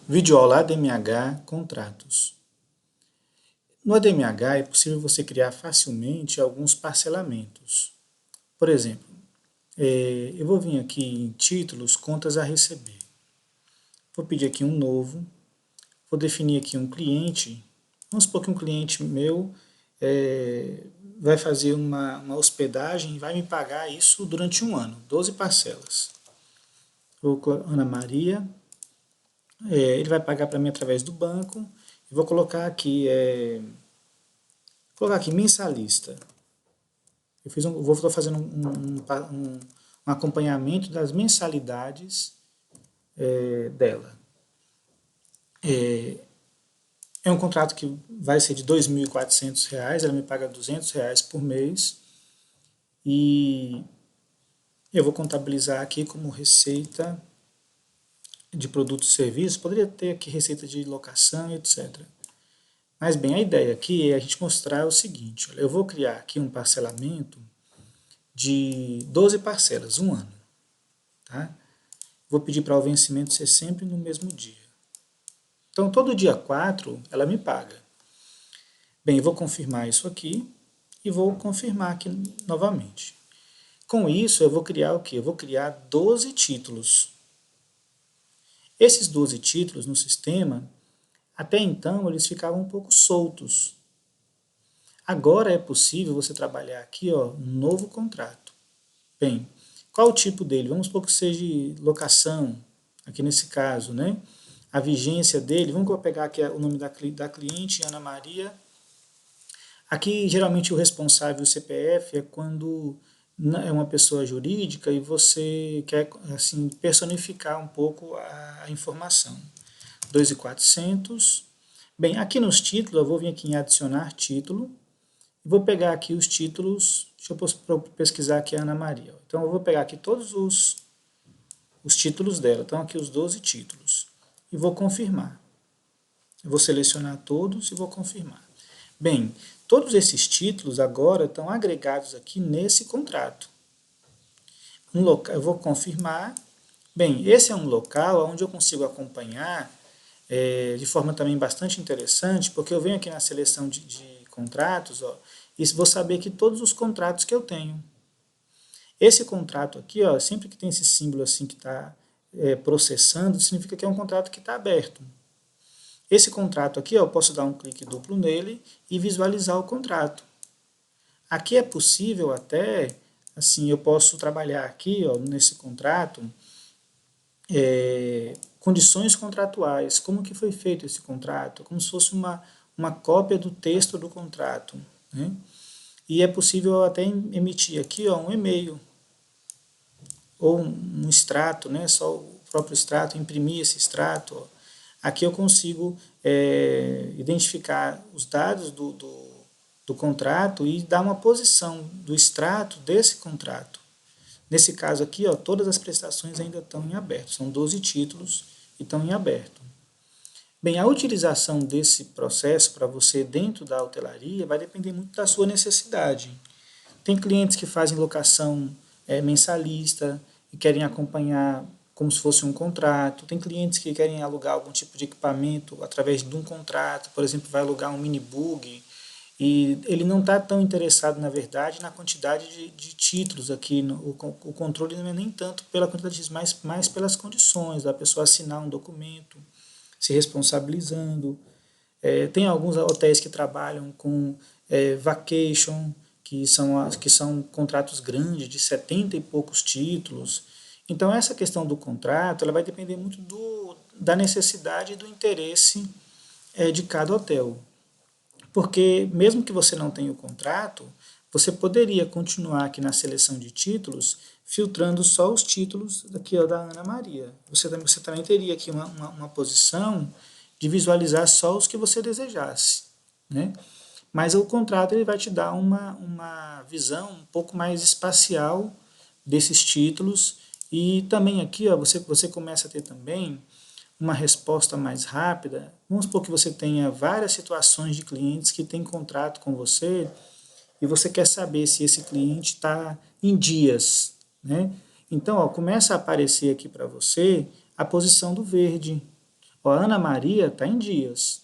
Videoaula ADMH Contratos. No ADMH é possível você criar facilmente alguns parcelamentos. Por exemplo, eu vou vir aqui em títulos, contas a receber. Vou pedir aqui um novo, vou definir aqui um cliente. Vamos supor que um cliente meu vai fazer uma hospedagem e vai me pagar isso durante um ano, 12 parcelas. Vou colocar Ana Maria. Ele vai pagar para mim através do banco. E vou colocar aqui, mensalista. Estou fazendo um acompanhamento das mensalidades dela. É um contrato que vai ser de R$ 2.400, ela me paga R$ 200 por mês. E eu vou contabilizar aqui como receita de produtos e serviços. Poderia ter aqui receita de locação, etc. Mas bem, a ideia aqui é a gente mostrar o seguinte, olha, eu vou criar aqui um parcelamento de 12 parcelas, um ano. Tá? Vou pedir para o vencimento ser sempre no mesmo dia. Então, todo dia 4 ela me paga. Bem, eu vou confirmar isso aqui e vou confirmar aqui novamente. Com isso, eu vou criar o quê? Eu vou criar 12 títulos. Esses 12 títulos no sistema, até então, eles ficavam um pouco soltos. Agora é possível você trabalhar aqui, ó, um novo contrato. Bem, qual o tipo dele? Vamos supor que seja locação, aqui nesse caso, né? A vigência dele, vamos pegar aqui o nome da cliente, Ana Maria. Aqui, geralmente, o responsável, o CPF, é quando é uma pessoa jurídica e você quer assim, personificar um pouco a informação. 2.400. Bem, aqui nos títulos, eu vou vir aqui em adicionar título. Vou pegar aqui os títulos, deixa eu pesquisar aqui a Ana Maria. Então, eu vou pegar aqui todos os títulos dela. Então, aqui os 12 títulos. E vou confirmar. Eu vou selecionar todos e vou confirmar. Bem, todos esses títulos agora estão agregados aqui nesse contrato. Eu vou confirmar. Bem, esse é um local onde eu consigo acompanhar de forma também bastante interessante, porque eu venho aqui na seleção de contratos, ó, e vou saber aqui todos os contratos que eu tenho. Esse contrato aqui, ó, sempre que tem esse símbolo assim que está processando, significa que é um contrato que está aberto. Esse contrato aqui, ó, eu posso dar um clique duplo nele e visualizar o contrato. Aqui é possível até, assim, eu posso trabalhar aqui, ó, nesse contrato, condições contratuais, como que foi feito esse contrato, como se fosse uma cópia do texto do contrato, né? E é possível até emitir aqui, ó, um e-mail ou um extrato, né? Só o próprio extrato, imprimir esse extrato. Ó. Aqui eu consigo identificar os dados do contrato e dar uma posição do extrato desse contrato. Nesse caso aqui, ó, todas as prestações ainda estão em aberto. São 12 títulos e estão em aberto. Bem, a utilização desse processo para você dentro da hotelaria vai depender muito da sua necessidade. Tem clientes que fazem locação mensalista e querem acompanhar como se fosse um contrato. Tem clientes que querem alugar algum tipo de equipamento através de um contrato. Por exemplo, vai alugar um mini bug e ele não está tão interessado, na verdade, na quantidade de títulos aqui. O controle não é nem tanto pela quantidade, mas mais pelas condições da pessoa assinar um documento, se responsabilizando. Tem alguns hotéis que trabalham com vacation, que são contratos grandes, de 70 e poucos títulos. Então, essa questão do contrato ela vai depender muito da necessidade e do interesse de cada hotel. Porque, mesmo que você não tenha o contrato, você poderia continuar aqui na seleção de títulos, filtrando só os títulos aqui, ó, da Ana Maria. Você também teria aqui uma posição de visualizar só os que você desejasse, né? Mas o contrato ele vai te dar uma visão um pouco mais espacial desses títulos e também aqui, ó, você começa a ter também uma resposta mais rápida. Vamos supor que você tenha várias situações de clientes que têm contrato com você e você quer saber se esse cliente está em dias, né? Então, ó, começa a aparecer aqui para você a posição do verde. Ó, a Ana Maria está em dias.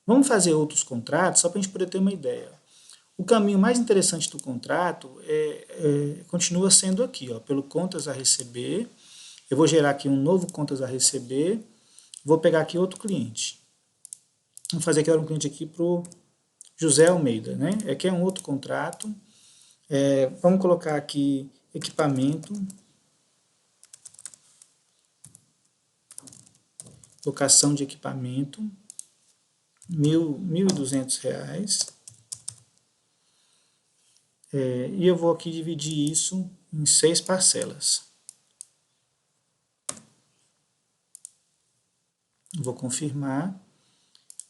Vamos fazer outros contratos, só para a gente poder ter uma ideia. O caminho mais interessante do contrato continua sendo aqui, ó, pelo contas a receber. Eu vou gerar aqui um novo contas a receber. Vou pegar aqui outro cliente. Vamos fazer aqui um cliente aqui para o José Almeida, né? Aqui é um outro contrato. Vamos colocar aqui equipamento, locação de equipamento, R$ 1.200. E eu vou aqui dividir isso em 6 parcelas. Vou confirmar.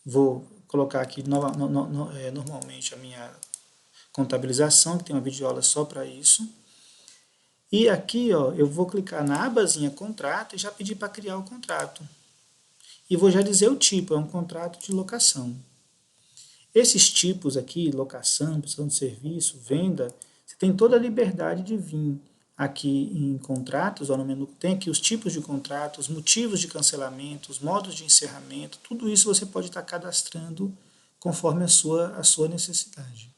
Vou colocar aqui normalmente a minha contabilização, que tem uma videoaula só para isso. E aqui, ó, eu vou clicar na abazinha contrato e já pedir para criar o contrato. E vou já dizer o tipo, é um contrato de locação. Esses tipos aqui, locação, prestação de serviço, venda, você tem toda a liberdade de vir aqui em contratos, ó, no menu tem aqui os tipos de contratos, motivos de cancelamento, os modos de encerramento, tudo isso você pode estar cadastrando conforme a sua necessidade.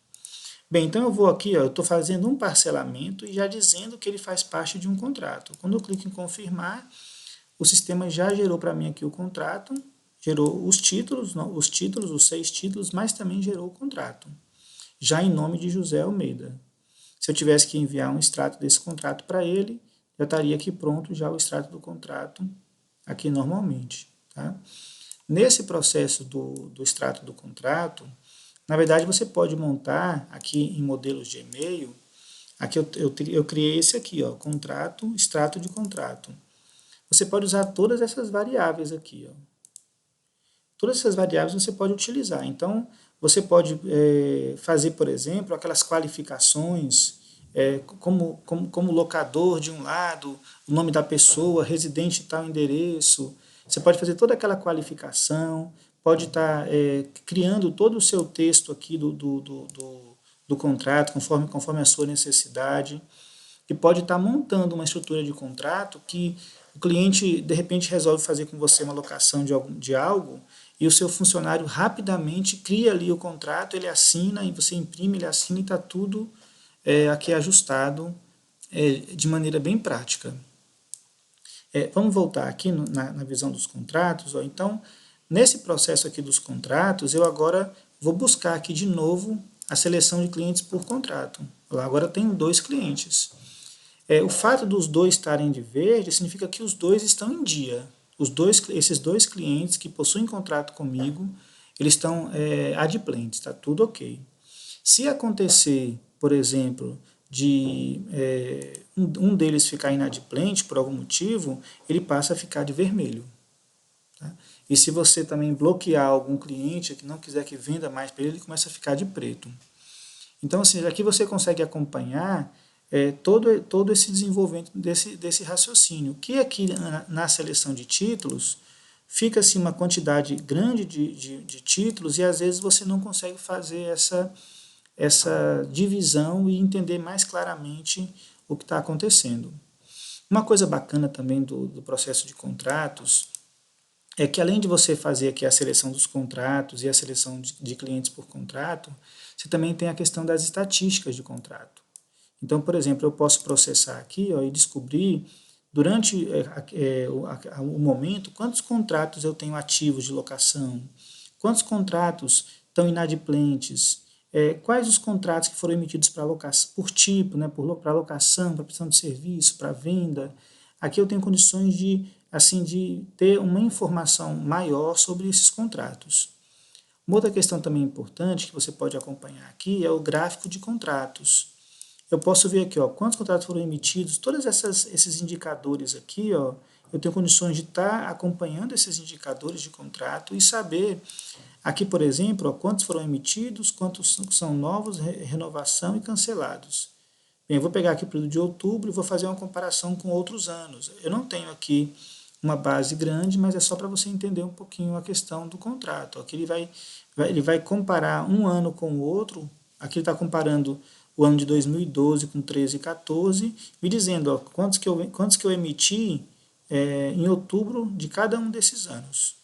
Bem, então eu vou aqui, ó, eu estou fazendo um parcelamento e já dizendo que ele faz parte de um contrato. Quando eu clico em confirmar, o sistema já gerou para mim aqui o contrato, gerou os títulos, os 6 títulos, mas também gerou o contrato, já em nome de José Almeida. Se eu tivesse que enviar um extrato desse contrato para ele, já estaria aqui pronto já o extrato do contrato, aqui normalmente. Tá? Nesse processo do extrato do contrato, na verdade você pode montar aqui em modelos de e-mail, aqui eu criei esse aqui, ó, contrato, extrato de contrato. Você pode usar todas essas variáveis aqui, ó. Todas essas variáveis você pode utilizar. Então, você pode fazer, por exemplo, aquelas qualificações, como locador de um lado, o nome da pessoa, residente em tal endereço. Você pode fazer toda aquela qualificação, pode estar criando todo o seu texto aqui do contrato, conforme a sua necessidade, e pode estar montando uma estrutura de contrato que o cliente, de repente, resolve fazer com você uma locação de algo, e o seu funcionário rapidamente cria ali o contrato, ele assina, e você imprime, ele assina, e está tudo aqui ajustado de maneira bem prática. Vamos voltar aqui na visão dos contratos. Ó. Então, nesse processo aqui dos contratos, eu agora vou buscar aqui de novo a seleção de clientes por contrato. Lá agora eu tenho 2 clientes. O fato dos 2 estarem de verde significa que os 2 estão em dia. Esses 2 clientes que possuem contrato comigo, eles estão adimplentes, está tudo ok. Se acontecer, por exemplo, de um deles ficar inadimplente por algum motivo, ele passa a ficar de vermelho. Tá? E se você também bloquear algum cliente que não quiser que venda mais para ele, ele começa a ficar de preto. Então, assim, aqui você consegue acompanhar todo esse desenvolvimento desse raciocínio, que aqui na seleção de títulos, fica-se uma quantidade grande de títulos e às vezes você não consegue fazer essa divisão e entender mais claramente o que está acontecendo. Uma coisa bacana também do processo de contratos é que além de você fazer aqui a seleção dos contratos e a seleção de clientes por contrato, você também tem a questão das estatísticas de contrato. Então, por exemplo, eu posso processar aqui e descobrir, durante o momento, quantos contratos eu tenho ativos de locação, quantos contratos estão inadimplentes, quais os contratos que foram emitidos para locação, por tipo, né, para locação, para prestação de serviço, para venda. Aqui eu tenho condições de ter uma informação maior sobre esses contratos. Uma outra questão também importante que você pode acompanhar aqui é o gráfico de contratos. Eu posso ver aqui, ó, quantos contratos foram emitidos, todos esses indicadores aqui, ó, eu tenho condições de estar acompanhando esses indicadores de contrato e saber, aqui, por exemplo, ó, quantos foram emitidos, quantos são novos, renovação e cancelados. Bem, eu vou pegar aqui o período de outubro e vou fazer uma comparação com outros anos. Eu não tenho aqui uma base grande, mas é só para você entender um pouquinho a questão do contrato. Aqui ele vai comparar um ano com o outro, aqui ele está comparando o ano de 2012 com 13 e 14, me dizendo quantos que eu emiti em outubro de cada um desses anos.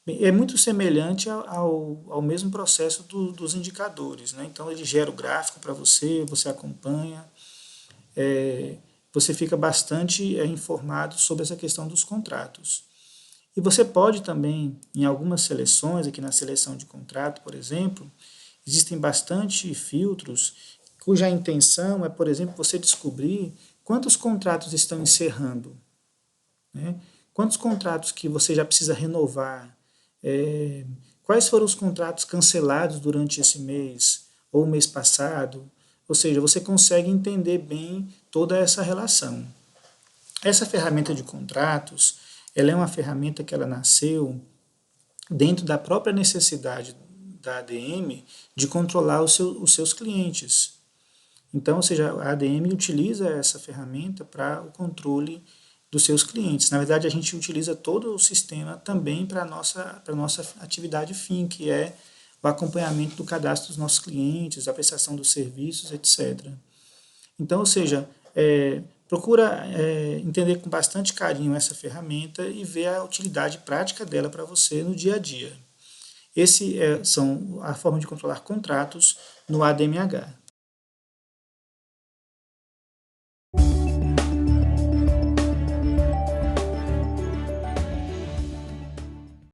É muito semelhante ao mesmo processo dos indicadores, né? Então ele gera o gráfico para você, você acompanha, é, você fica bastante informado sobre essa questão dos contratos. E você pode também, em algumas seleções, aqui na seleção de contrato, por exemplo, existem bastante filtros cuja intenção é, por exemplo, você descobrir quantos contratos estão encerrando, né? Quantos contratos que você já precisa renovar, é, quais foram os contratos cancelados durante esse mês ou o mês passado, ou seja, você consegue entender bem toda essa relação. Essa ferramenta de contratos, ela é uma ferramenta que ela nasceu dentro da própria necessidade da ADM de controlar os seus clientes. Então, ou seja, a ADM utiliza essa ferramenta para o controle dos seus clientes. Na verdade, a gente utiliza todo o sistema também para a nossa atividade fim, que é o acompanhamento do cadastro dos nossos clientes, a prestação dos serviços, etc. Então, ou seja, procura entender com bastante carinho essa ferramenta e ver a utilidade prática dela para você no dia a dia. Esse são a forma de controlar contratos no ADMH.